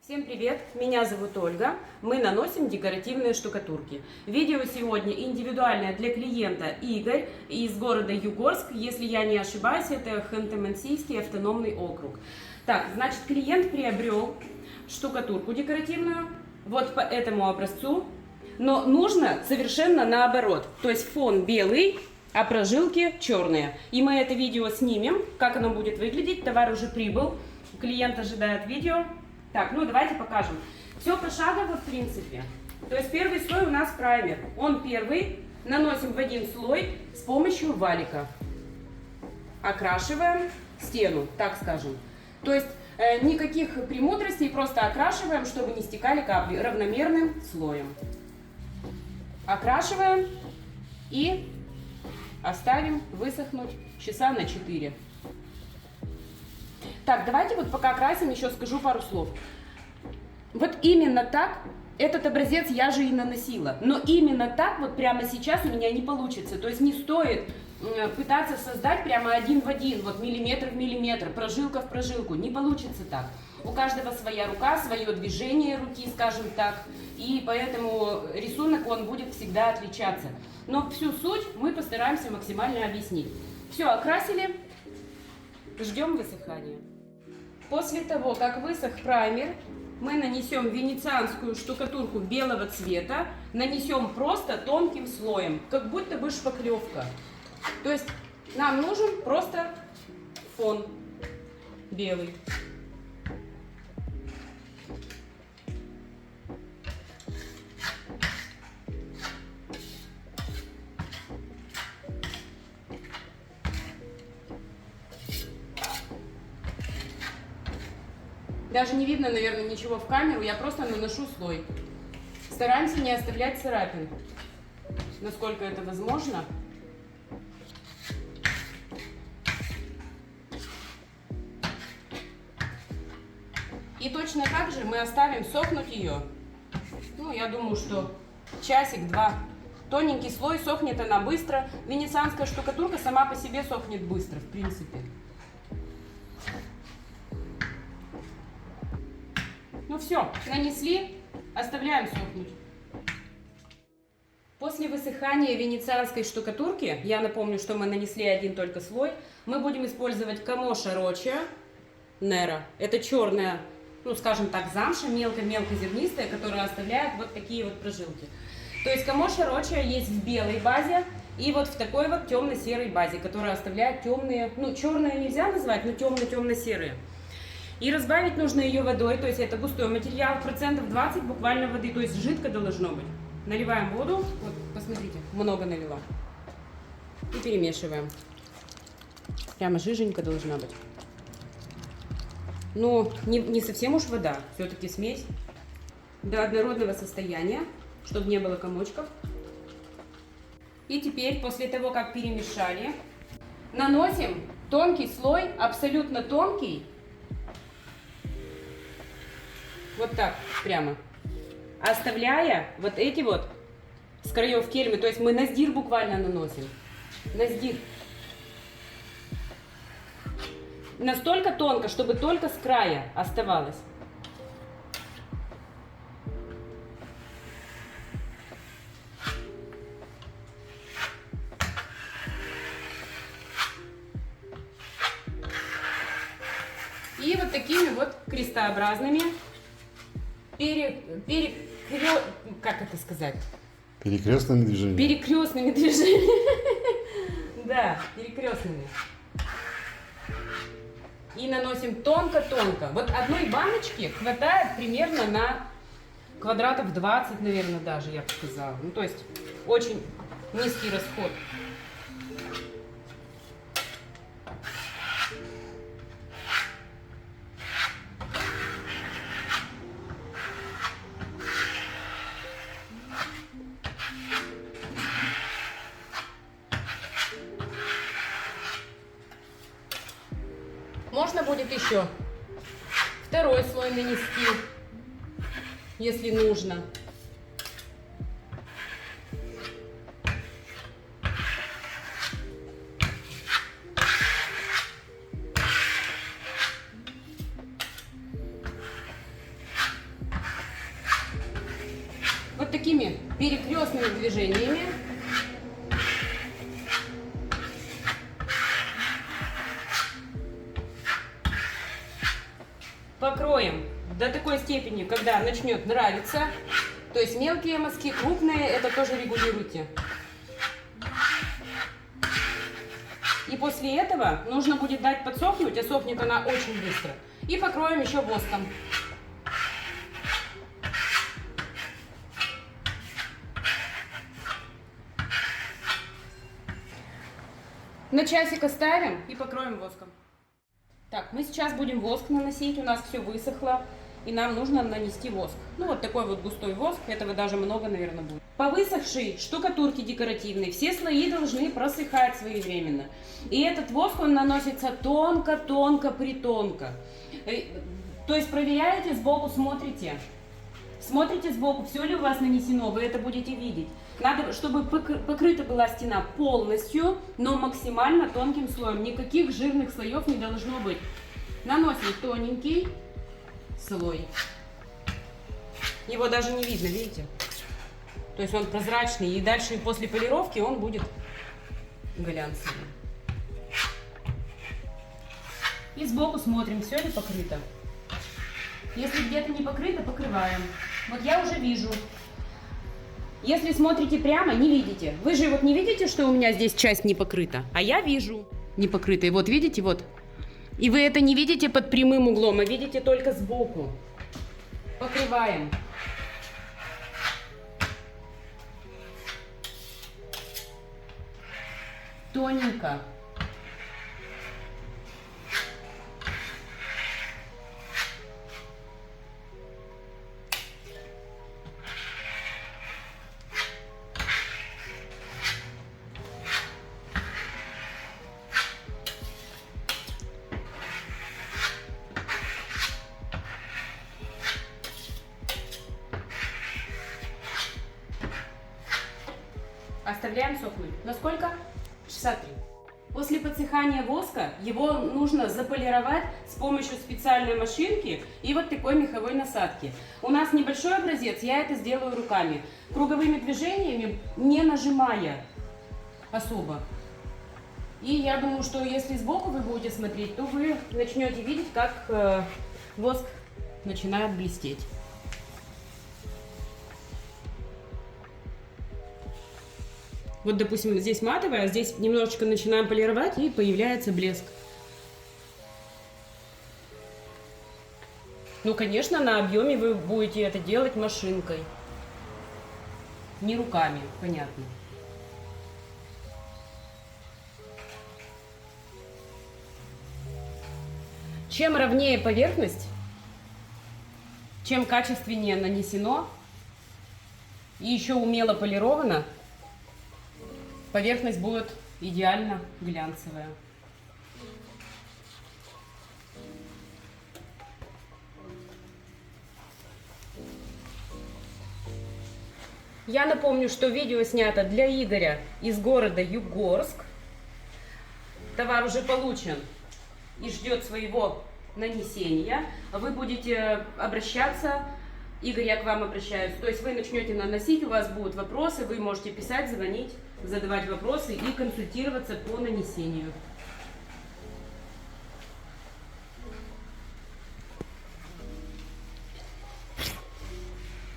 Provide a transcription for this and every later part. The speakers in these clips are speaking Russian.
Всем привет! Меня зовут Ольга. Мы наносим декоративные штукатурки. Видео сегодня индивидуальное для клиента Игорь из города Югорск. Если я не ошибаюсь, это Ханты-Мансийский автономный округ. Так, значит, клиент приобрел штукатурку декоративную вот по этому образцу, но нужно совершенно наоборот. То есть фон белый, а прожилки черные. И мы это видео снимем, как оно будет выглядеть. Товар уже прибыл, клиент ожидает видео. Так, ну давайте покажем. Все пошагово, в принципе. То есть первый слой у нас праймер. Он первый. Наносим в один слой с помощью валика. Окрашиваем стену, так скажем. То есть никаких премудростей, просто окрашиваем, чтобы не стекали капли, равномерным слоем. Окрашиваем и оставим высохнуть часа на 4. Так, давайте вот пока красим, еще скажу пару слов. Вот именно так, этот образец я же и наносила. Но именно так вот прямо сейчас у меня не получится. То есть не стоит пытаться создать прямо один в один, вот миллиметр в миллиметр, прожилка в прожилку. Не получится так. У каждого своя рука, свое движение руки, скажем так. И поэтому рисунок, он будет всегда отличаться. Но всю суть мы постараемся максимально объяснить. Все, окрасили, ждем высыхания. После того, как высох праймер, мы нанесем венецианскую штукатурку белого цвета, нанесем просто тонким слоем, как будто бы шпаклевка. То есть нам нужен просто фон белый. Даже не видно, наверное, ничего в камеру, я просто наношу слой. Стараемся не оставлять царапин, насколько это возможно. И точно так же мы оставим сохнуть ее. Ну, я думаю, что часик-два. Тоненький слой, сохнет она быстро. Венецианская штукатурка сама по себе сохнет быстро, в принципе. Ну все, нанесли, оставляем сохнуть. После высыхания венецианской штукатурки, я напомню, что мы нанесли один только слой, мы будем использовать Камоша Роча Нера. Это черная, ну скажем так, замша, мелко-мелко зернистая, которая оставляет вот такие вот прожилки. То есть Камоша Роча есть в белой базе и вот в такой вот темно-серой базе, которая оставляет темные, ну черные нельзя назвать, но темно-темно-серые. И разбавить нужно ее водой, то есть это густой материал, процентов 20 буквально воды, то есть жидко должно быть. Наливаем воду, вот посмотрите, много налила. И перемешиваем. Прямо жиженька должна быть. Но не совсем уж вода, все-таки смесь. До однородного состояния, чтобы не было комочков. И теперь, после того, как перемешали, наносим тонкий слой, абсолютно тонкий. Вот так, прямо. Оставляя вот эти вот с краев кельмы, то есть мы наздир буквально наносим. Наздир. Настолько тонко, чтобы только с края оставалось. И вот такими вот крестообразными как это сказать? Перекрестными движениями. Перекрестными движениями. Да, перекрестными. И наносим тонко-тонко. Вот одной баночки хватает примерно на квадратов 20, наверное, даже, я бы сказала. Ну, то есть очень низкий расход. Можно будет еще второй слой нанести, если нужно. такими перекрестными движениями покроем до такой степени, когда начнет нравиться. То есть мелкие мазки, крупные, это тоже регулируйте. И после этого нужно будет дать подсохнуть, а сохнет она очень быстро. И покроем еще воском. На часик оставим и покроем воском. Так, мы сейчас будем воск наносить, у нас все высохло, и нам нужно нанести воск. Ну, вот такой вот густой воск, этого даже много, наверное, будет. По высохшей штукатурке декоративной все слои должны просыхать своевременно. И этот воск, он наносится тонко-тонко, притонко. То есть проверяете сбоку, смотрите. Смотрите сбоку, все ли у вас нанесено, вы это будете видеть. Надо, чтобы покрыта была стена полностью, но максимально тонким слоем. Никаких жирных слоев не должно быть. Наносим тоненький слой. Его даже не видно, видите? То есть он прозрачный, и дальше после полировки он будет глянцевый. И сбоку смотрим, все ли покрыто. Если где-то не покрыто, покрываем. Вот я уже вижу. Если смотрите прямо, не видите. Вы же вот не видите, что у меня здесь часть не покрыта? А я вижу не покрытой. Вот видите, вот. И вы это не видите под прямым углом, а видите только сбоку. Покрываем. Тоненько. Оставляем сохнуть. Насколько? Часа 3. После подсыхания воска его нужно заполировать с помощью специальной машинки и вот такой меховой насадки. У нас небольшой образец, я это сделаю руками. Круговыми движениями, не нажимая особо. И я думаю, что если сбоку вы будете смотреть, то вы начнете видеть, как воск начинает блестеть. Вот, допустим, здесь матовая, а здесь немножечко начинаем полировать, и появляется блеск. Ну, конечно, на объеме вы будете это делать машинкой. Не руками, понятно. Чем ровнее поверхность, чем качественнее нанесено и еще умело полировано, поверхность будет идеально глянцевая. Я напомню, что видео снято для Игоря из города Югорск. Товар уже получен и ждет своего нанесения. Вы будете обращаться, Игорь, я к вам обращаюсь. То есть вы начнете наносить, у вас будут вопросы, вы можете писать, звонить, задавать вопросы и консультироваться по нанесению.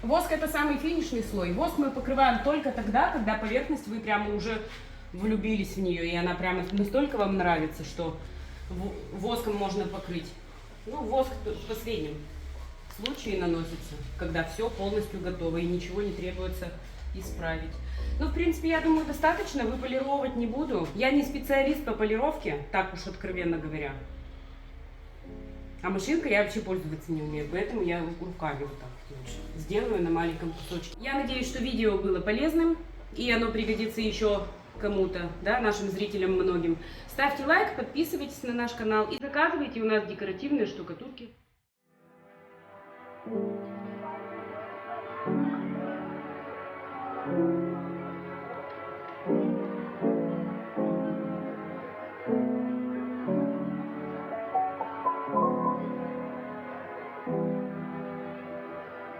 Воск — это самый финишный слой. Воск мы покрываем только тогда, когда поверхность, вы прямо уже влюбились в нее, и она прямо настолько вам нравится, что воском можно покрыть. Ну, воск в последнем случае наносится, когда все полностью готово и ничего не требуется исправить. Ну, в принципе, я думаю, достаточно. Выполировать не буду. Я не специалист по полировке, так уж откровенно говоря. А машинкой я вообще пользоваться не умею, поэтому я руками вот так лучше сделаю на маленьком кусочке. Я надеюсь, что видео было полезным, и оно пригодится еще кому-то, да, нашим зрителям многим. Ставьте лайк, подписывайтесь на наш канал и заказывайте у нас декоративные штукатурки.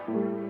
Thank you.